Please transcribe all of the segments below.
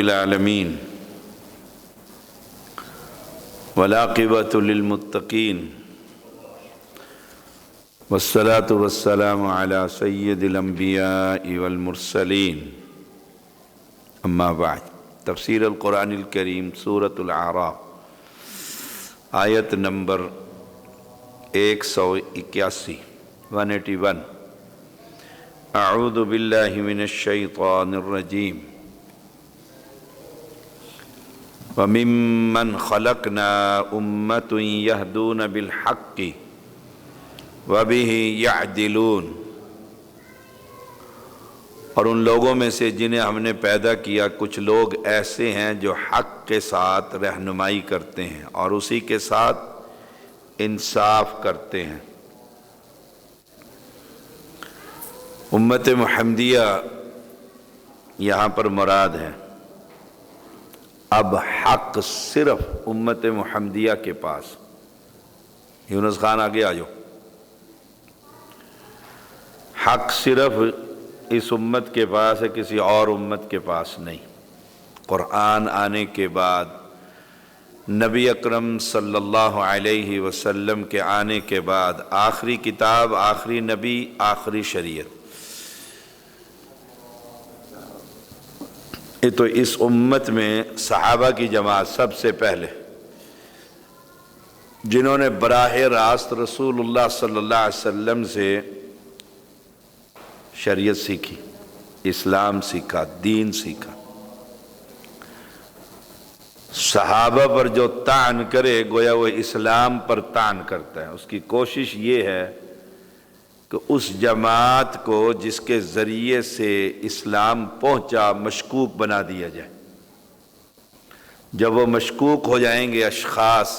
العالمین والعاقبۃ للمتقین والصلاة والسلام علی سید الانبیاء والمرسلین اما بعد۔ تفسیر القرآن الکریم سورۃ الاعراف آیت نمبر 181 اعوذ باللہ من الشیطان الرجیم وَمِمَّنْ خَلَقْنَا أُمَّةٌ يَهْدُونَ بِالْحَقِّ وَبِهِ يَعْدِلُونَ، اور ان لوگوں میں سے جنہیں ہم نے پیدا کیا کچھ لوگ ایسے ہیں جو حق کے ساتھ رہنمائی کرتے ہیں اور اسی کے ساتھ انصاف کرتے ہیں۔ امت محمدیہ یہاں پر مراد ہے۔ اب حق صرف امت محمدیہ کے پاس۔ یونس خان آگے آ جاؤ۔ حق صرف اس امت کے پاس ہے، کسی اور امت کے پاس نہیں۔ قرآن آنے کے بعد، نبی اکرم صلی اللہ علیہ وسلم کے آنے کے بعد، آخری کتاب، آخری نبی، آخری شریعت، یہ تو اس امت میں صحابہ کی جماعت سب سے پہلے جنہوں نے براہ راست رسول اللہ صلی اللہ علیہ وسلم سے شریعت سیکھی، اسلام سیکھا، دین سیکھا۔ صحابہ پر جو طعن کرے گویا وہ اسلام پر طعن کرتا ہے۔ اس کی کوشش یہ ہے کہ اس جماعت کو جس کے ذریعے سے اسلام پہنچا مشکوک بنا دیا جائے۔ جب وہ مشکوک ہو جائیں گے اشخاص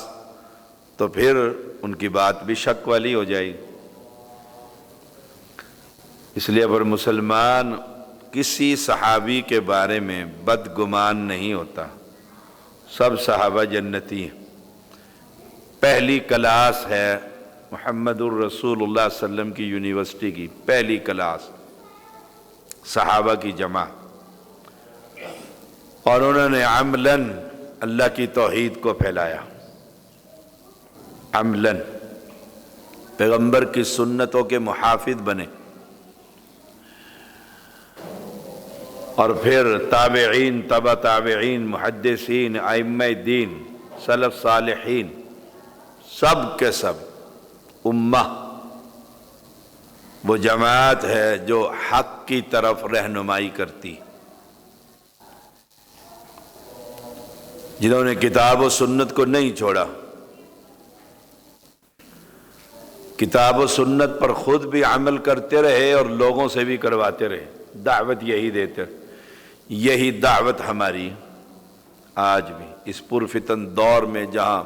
تو پھر ان کی بات بھی شک والی ہو جائے گی۔ اس لیے پر مسلمان کسی صحابی کے بارے میں بدگمان نہیں ہوتا۔ سب صحابہ جنتی ہیں۔ پہلی کلاس ہے محمد الرسول اللہ صلی اللہ علیہ وسلم کی یونیورسٹی کی پہلی کلاس، صحابہ کی جماعت، اور انہوں نے عملاً اللہ کی توحید کو پھیلایا۔ عملاً پیغمبر کی سنتوں کے محافظ بنے، اور پھر تابعین، تبع تابعین، محدثین، ائمہ دین، سلف صالحین، سب کے سب امہ وہ جماعت ہے جو حق کی طرف رہنمائی کرتی، جنہوں نے کتاب و سنت کو نہیں چھوڑا، کتاب و سنت پر خود بھی عمل کرتے رہے اور لوگوں سے بھی کرواتے رہے، دعوت یہی دیتے رہے۔ یہی دعوت ہماری آج بھی اس پرفتن دور میں جہاں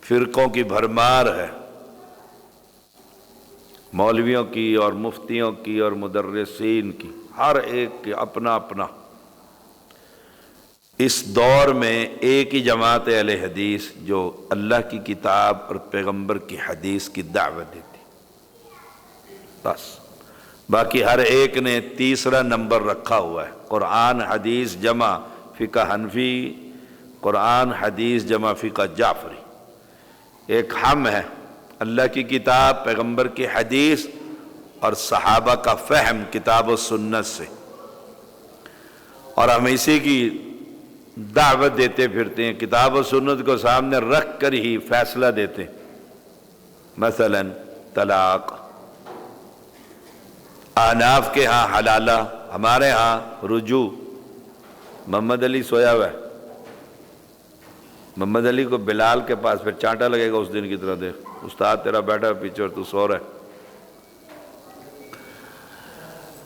فرقوں کی بھرمار ہے، مولویوں کی اور مفتیوں کی اور مدرسین کی، ہر ایک کے اپنا اپنا، اس دور میں ایک ہی جماعت اہل حدیث جو اللہ کی کتاب اور پیغمبر کی حدیث کی دعوت دیتی، بس۔ باقی ہر ایک نے تیسرا نمبر رکھا ہوا ہے۔ قرآن حدیث جمع فقہ حنفی، قرآن حدیث جمع فقہ جعفری۔ ایک ہم ہے اللہ کی کتاب، پیغمبر کی حدیث اور صحابہ کا فہم کتاب و سنت سے، اور ہم اسی کی دعوت دیتے پھرتے ہیں، کتاب و سنت کو سامنے رکھ کر ہی فیصلہ دیتے ہیں۔ مثلا طلاق احناف کے ہاں حلالہ، ہمارے ہاں رجوع۔ محمد علی سویا ہوا ہے، محمد علی کو بلال کے پاس پھر چانٹا لگے گا اس دن کی طرح، دیکھ استاد تیرا بیٹھا پیچھے اور تو سو رہا ہے۔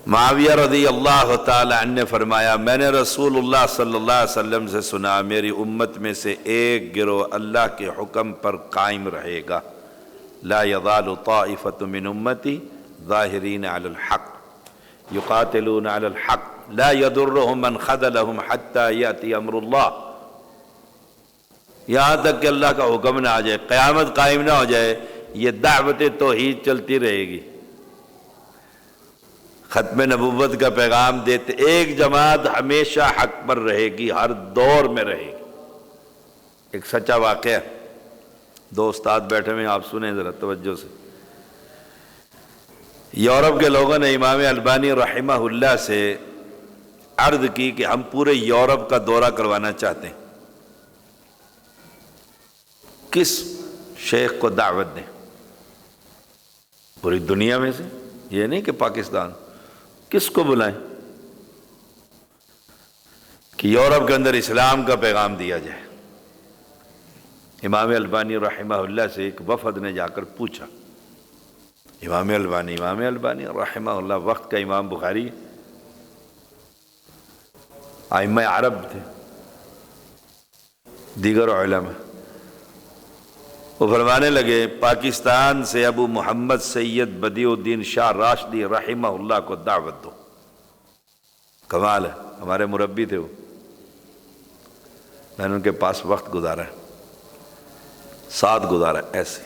معاویہ رضی اللہ تعالی عنہ نے فرمایا، میں نے رسول اللہ صلی اللہ علیہ وسلم سے سنا، میری امت میں سے ایک گروہ اللہ کے حکم پر قائم رہے گا، لا یزال طائفۃ من امتی ظاہرین علی الحق یقاتلون علی الحق لا یضرهم من خذلهم حتی یأتی امر اللہ، یہاں تک کہ اللہ کا حکم نہ آ جائے، قیامت قائم نہ ہو جائے، یہ دعوت توحید چلتی رہے گی۔ ختم نبوت کا پیغام دیتے، ایک جماعت ہمیشہ حق پر رہے گی، ہر دور میں رہے گی۔ ایک سچا واقعہ، دو استاد بیٹھے ہوئے ہیں، آپ سنیں ذرا توجہ سے۔ یورپ کے لوگوں نے امام البانی رحمہ اللہ سے عرض کی کہ ہم پورے یورپ کا دورہ کروانا چاہتے ہیں، کس شیخ کو دعوت دیں؟ پوری دنیا میں سے، یہ نہیں کہ پاکستان، کس کو بلائیں کہ یورپ کے اندر اسلام کا پیغام دیا جائے؟ امام البانی رحمہ اللہ سے ایک وفد نے جا کر پوچھا، امام البانی رحمہ اللہ وقت کا امام بخاری، ائمہ عرب تھے، دیگر علماء، وہ فرمانے لگے پاکستان سے ابو محمد سید بدیع الدین شاہ راشدی رحمہ اللہ کو دعوت دو۔ کمال ہے، ہمارے مربی تھے وہ، میں نے ان کے پاس وقت گزارا ہے، ساتھ گزارا ایسے۔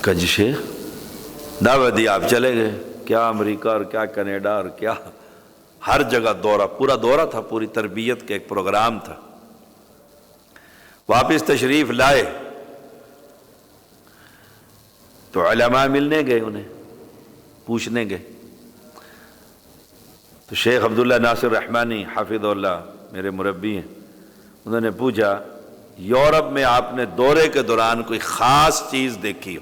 کہ جی شیخ دعوت دی، آپ چلے گئے، کیا امریکہ اور کیا کینیڈا اور کیا ہر جگہ دورہ، پورا دورہ تھا، پوری تربیت کا ایک پروگرام تھا۔ واپس تشریف لائے تو علماء ملنے گئے، انہیں پوچھنے گئے تو شیخ عبداللہ ناصر رحمانی حافظ اللہ میرے مربی ہیں، انہوں نے پوچھا یورپ میں آپ نے دورے کے دوران کوئی خاص چیز دیکھی ہو،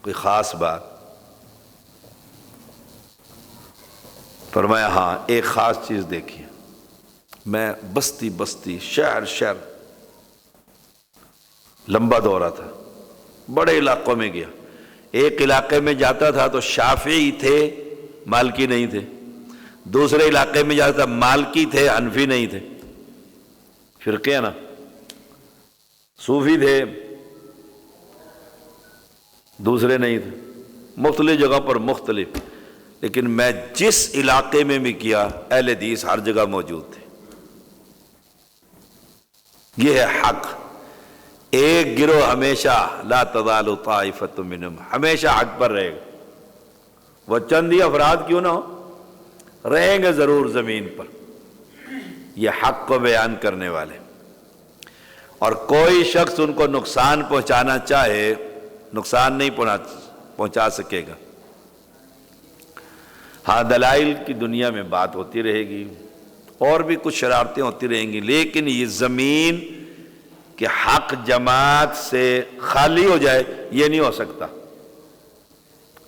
کوئی خاص بات؟ فرمایا ہاں ایک خاص چیز دیکھی ہے، میں بستی بستی شہر شہر، لمبا دورہ تھا، بڑے علاقوں میں گیا، ایک علاقے میں جاتا تھا تو شافعی تھے، مالکی نہیں تھے، دوسرے علاقے میں جاتا تھا مالکی تھے، حنفی نہیں تھے، فرقے ہیں نا، صوفی تھے، دوسرے نہیں تھے، مختلف جگہ پر مختلف، لیکن میں جس علاقے میں بھی کیا اہل حدیث ہر جگہ موجود تھے۔ یہ ہے حق، ایک گروہ ہمیشہ لا تزال طائفۃ منہم، ہمیشہ حق پر رہے گا، وہ چند ہی افراد کیوں نہ ہو، رہیں گے ضرور زمین پر، یہ حق کو بیان کرنے والے، اور کوئی شخص ان کو نقصان پہنچانا چاہے نقصان نہیں پہنچا سکے گا۔ ہاں دلائل کی دنیا میں بات ہوتی رہے گی، اور بھی کچھ شرارتیں ہوتی رہیں گی، لیکن یہ زمین کہ حق جماعت سے خالی ہو جائے یہ نہیں ہو سکتا،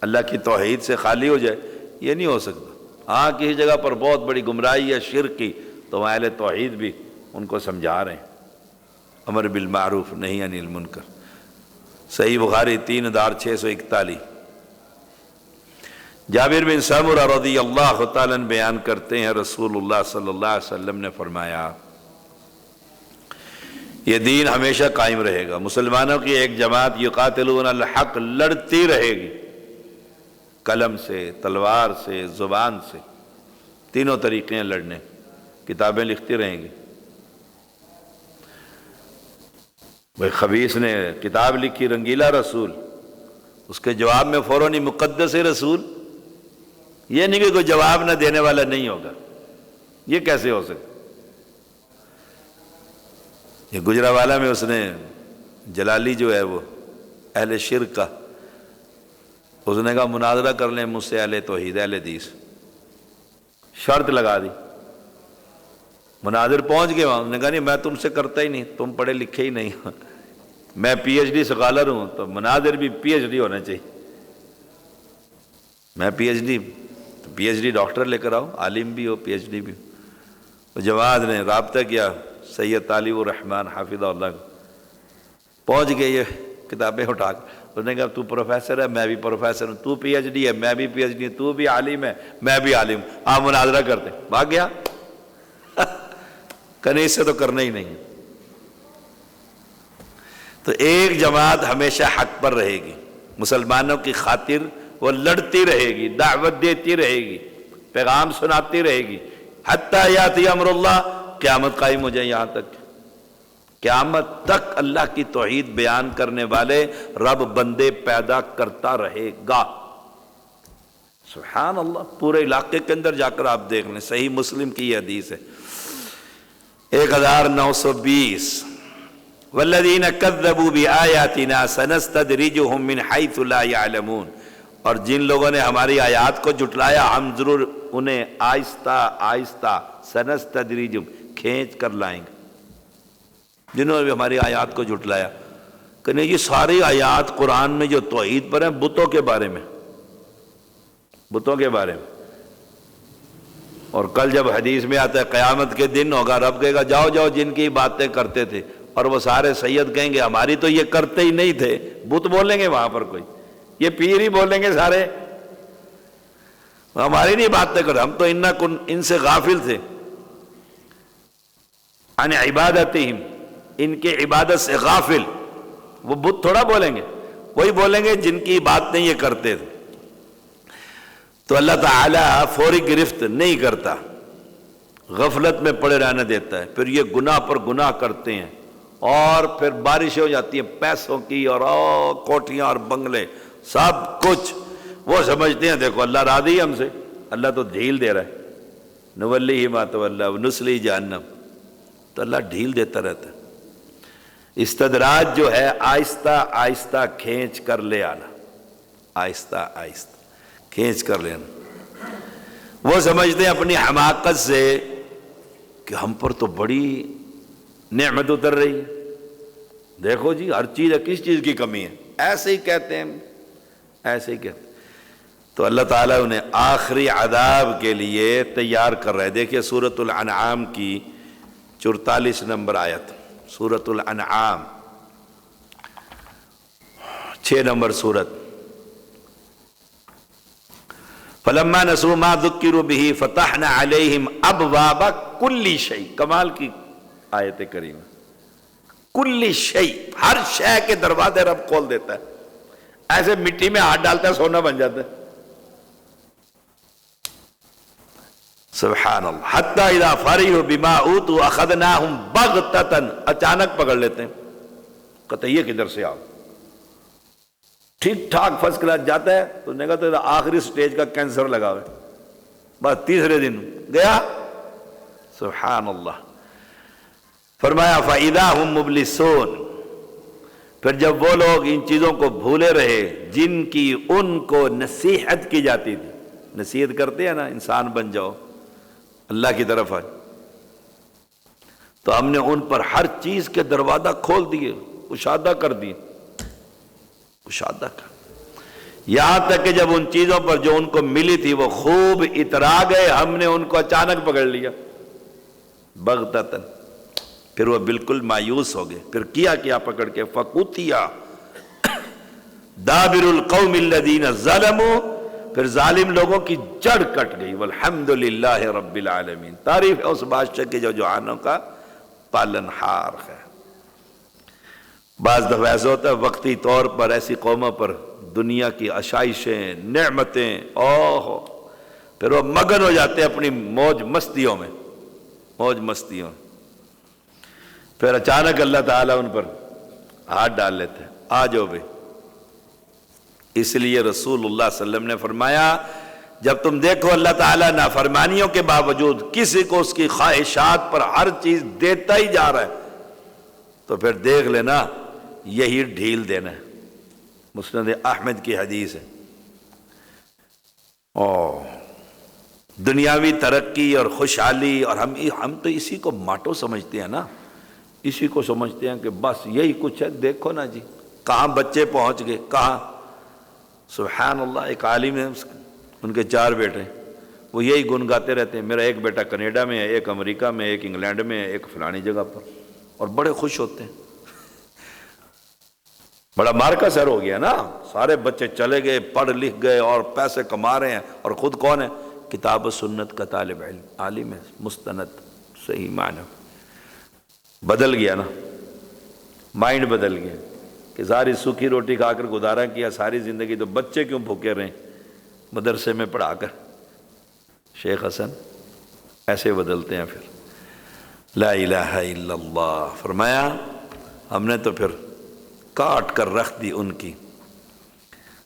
اللہ کی توحید سے خالی ہو جائے یہ نہیں ہو سکتا۔ ہاں کسی جگہ پر بہت بڑی گمراہی ہے شرک کی، تو اہل توحید بھی ان کو سمجھا رہے ہیں، امر بالمعروف نہی عن المنکر، صحیح بخاری 3641۔ جابر بن سمرہ رضی اللہ تعالیٰ عنہ بیان کرتے ہیں رسول اللہ صلی اللہ علیہ وسلم نے فرمایا یہ دین ہمیشہ قائم رہے گا، مسلمانوں کی ایک جماعت یقاتلون الحق لڑتی رہے گی، قلم سے، تلوار سے، زبان سے، تینوں طریقے ہیں لڑنے، کتابیں لکھتی رہیں گی۔ بھائی خبیث نے کتاب لکھی رنگیلا رسول، اس کے جواب میں فوراً ہی مقدس رسول، یہ نہیں کہ کوئی جواب نہ دینے والا نہیں ہوگا، یہ کیسے ہو سکتا؟ یہ گجرانوالہ میں اس نے جلالی جو ہے وہ اہل شرک کا، اس نے کہا مناظرہ کر لیں مجھ سے اہل توحید اہل حدیث، شرط لگا دی، مناظر پہنچ گئے وہاں، انہوں نے کہا نہیں میں تم سے کرتا ہی نہیں، تم پڑھے لکھے ہی نہیں، میں پی ایچ ڈی اسکالر ہوں، تو مناظر بھی پی ایچ ڈی ہونا چاہیے، میں پی ایچ ڈی ڈاکٹر لے کر آؤ، عالم بھی ہو پی ایچ ڈی بھی ہو۔ تو جماعت نے رابطہ کیا سید طالب الرحمن حافظہ اللہ کو، پہنچ گئے یہ کتابیں اٹھا کر، انہوں نے کہا تو پروفیسر ہے میں بھی پروفیسر ہوں، تو پی ایچ ڈی ہے میں بھی پی ایچ ڈی ہوں، تو بھی عالم ہے میں بھی عالم، آپ مناظرہ کرتے، بھاگ گیا، کہیں اس سے تو کرنا ہی نہیں۔ تو ایک جماعت ہمیشہ حق پر رہے گی، مسلمانوں کی خاطر وہ لڑتی رہے گی، دعوت دیتی رہے گی، پیغام سناتی رہے گی، حتیٰ یاتی امر اللہ، قیامت قائم ہو جائے یہاں تک۔ قیامت تک اللہ کی توحید بیان کرنے والے رب بندے پیدا کرتا رہے گا۔ سبحان اللہ، پورے علاقے کے اندر جا کر آپ دیکھ لیں، صحیح مسلم کی یہ حدیث ہے 1920، والذین کذبوا بآیاتنا سنستدرجهم من حیث لا یعلمون، اور جن لوگوں نے ہماری آیات کو جھٹلایا ہم ضرور انہیں آہستہ آہستہ سنستدرجهم کھینچ کر لائیں گے۔ جنہوں نے بھی ہماری آیات کو جھٹلایا، کہ نہیں، یہ ساری آیات قرآن میں جو توحید پر ہیں بتوں کے بارے میں، بتوں کے بارے میں۔ اور کل جب حدیث میں آتا ہے قیامت کے دن ہوگا، رب کہے گا جاؤ جاؤ جن کی باتیں کرتے تھے، اور وہ سارے سید کہیں گے ہماری تو یہ کرتے ہی نہیں تھے، بت بولیں گے وہاں پر کوئی، یہ پیر ہی بولیں گے سارے، ہماری نہیں باتیں کرتے، ہم تو ان سے غافل تھے، عن عبادتہم، ان کے عبادت سے غافل۔ وہ بت تھوڑا بولیں گے، وہی بولیں گے جن کی باتیں یہ کرتے تھے۔ تو اللہ تعالیٰ فوری گرفت نہیں کرتا، غفلت میں پڑے رہنے دیتا ہے، پھر یہ گناہ پر گناہ کرتے ہیں، اور پھر بارشیں ہو جاتی ہیں پیسوں کی، اور کوٹھیاں اور بنگلے سب کچھ، وہ سمجھتے ہیں دیکھو اللہ راضی ہے ہم سے، اللہ تو ڈھیل دے رہا ہے، نولیہ ما تولی ونصلیہ جہنم، تو اللہ ڈھیل دیتا رہتا ہے۔ استدراج جو ہے آہستہ آہستہ کھینچ کر لے آنا، آہستہ آہستہ کھینچ کر لینا۔ وہ سمجھتے ہیں اپنی حماقت سے کہ ہم پر تو بڑی نعمت اتر رہی ہے، دیکھو جی ہر چیز ہے، کس چیز کی کمی ہے، ایسے ہی کہتے ہیں، ایسے ہی کہتے ہیں۔ تو اللہ تعالیٰ انہیں آخری عذاب کے لیے تیار کر رہے۔ دیکھیے سورۃ الانعام کی 44 نمبر آیت، سورۃ الانعام 6 نمبر سورت۔ فلما نسوا ما ذکروا به فتحنا علیہم ابواب کل شیء، کمال کی آیت کریمہ، کل شیء، ہر شے کے دروازے رب کھول دیتا ہے، ایسے مٹی میں ہاتھ ڈالتا ہے سونا بن جاتا ہے، سبحان اللہ۔ حتی اذا فرحوا بما اوتوا اخذناہم بغتۃ، اچانک پکڑ لیتے ہیں، کہتے ہیں یہ کدھر سے آؤ، ٹھیک ٹھاک فرسٹ کلاس جاتا ہے تو نے کہا تو آخری سٹیج کا کینسر لگا ہوئے، بس تیسرے دن گیا، سبحان اللہ۔ فرمایا فَإِذَا هُمْ مُبْلِسُونَ، پھر جب وہ لوگ ان چیزوں کو بھولے رہے جن کی ان کو نصیحت کی جاتی تھی، نصیحت کرتے ہیں نا انسان بن جاؤ، اللہ کی طرف آئے، تو ہم نے ان پر ہر چیز کے دروازہ کھول دیے، کشادہ کر دیے، کشادہ کر، یہاں تک کہ جب ان چیزوں پر جو ان کو ملی تھی وہ خوب اترا گئے، ہم نے ان کو اچانک پکڑ لیا، بغتتاً، پھر وہ بالکل مایوس ہو گئے۔ پھر کیا پکڑ کے فَقُطِعَ دَابِرُ الْقَوْمِ الَّذِينَ ظَلَمُوا، پھر ظالم لوگوں کی جڑ کٹ گئی، وَالْحَمْدُ لِلَّهِ رَبِّ الْعَالَمِينَ، تعریف ہے اس بادشاہ کے جو جہانوں کا پالن ہار ہے۔ بعض دفعہ ایسا ہوتا ہے وقتی طور پر ایسی قوموں پر دنیا کی عشائشیں، نعمتیں، پھر وہ مگن ہو جاتے ہیں اپنی موج مستیوں میں، موج مستیوں میں، پھر اچانک اللہ تعالیٰ ان پر ہاتھ ڈال لیتے ہیں، آ جاؤ بھائی۔ اس لیے رسول اللہ صلی اللہ علیہ وسلم نے فرمایا جب تم دیکھو اللہ تعالیٰ نافرمانیوں کے باوجود کسی کو اس کی خواہشات پر ہر چیز دیتا ہی جا رہا ہے، تو پھر دیکھ لینا یہی ڈھیل دینا ہے۔ مسند احمد کی حدیث ہے، دنیاوی ترقی اور خوشحالی، اور ہم تو اسی کو ماٹو سمجھتے ہیں نا، اسی کو سمجھتے ہیں کہ بس یہی کچھ ہے، دیکھو نا جی کہاں بچے پہنچ گئے، کہاں، سبحان اللہ۔ ایک عالم ہے، ان کے 4 بیٹے، وہ یہی گنگاتے رہتے ہیں، میرا ایک بیٹا کینیڈا میں ہے، ایک امریکہ میں، ایک انگلینڈ میں ہے، ایک فلانی جگہ پر، اور بڑے خوش ہوتے ہیں۔ بڑا مار کا سر ہو گیا نا، سارے بچے چلے گئے، پڑھ لکھ گئے اور پیسے کما رہے ہیں، اور خود کون ہے؟ کتاب و سنت کا طالب علم، عالم ہے، مستند، صحیح معنی بدل گیا نا، مائنڈ بدل گیا کہ ساری سوکھی روٹی کھا کر گزارا کیا ساری زندگی، تو بچے کیوں بھوکے رہیں مدرسے میں پڑھا کر۔ شیخ حسن ایسے بدلتے ہیں پھر۔ لا الہ الا اللہ، فرمایا ہم نے تو پھر کاٹ کر رکھ دی ان کی،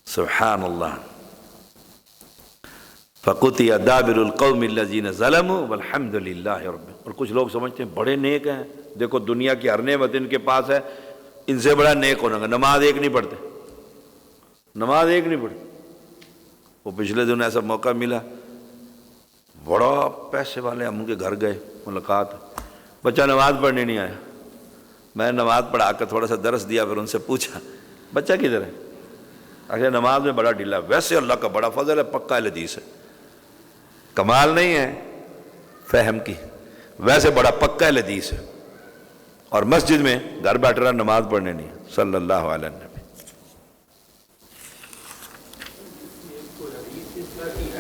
سبحان اللہ۔ فَقُطِعَ دَابِرُ الْقَوْمِ الَّذِينَ ظَلَمُوا وَالْحَمْدُ لِلَّهِ رَبِّ۔ اور کچھ لوگ سمجھتے ہیں بڑے نیک ہیں، دیکھو دنیا کی ہر نعمت ان کے پاس ہے، ان سے بڑا نیک ہونا گا، نماز ایک نہیں پڑھتے، نماز ایک نہیں پڑھتے۔ وہ پچھلے دن ایسا موقع ملا، بڑا پیسے والے ہم ان کے گھر گئے، ملاقات، بچہ نماز پڑھنے نہیں آیا، میں نے نماز پڑھا کر تھوڑا سا درس دیا، پھر ان سے پوچھا بچہ کدھر ہے؟ اگر نماز میں بڑا ڈھیلا، ویسے اللہ کا بڑا فضل ہے، پکا اہل حدیث ہے، کمال نہیں ہے فہم کی، ویسے بڑا پکا اہل حدیث ہے، اور مسجد میں گھر بیٹھ رہا نماز پڑھنے نہیں، صلی اللہ علیہ وسلم۔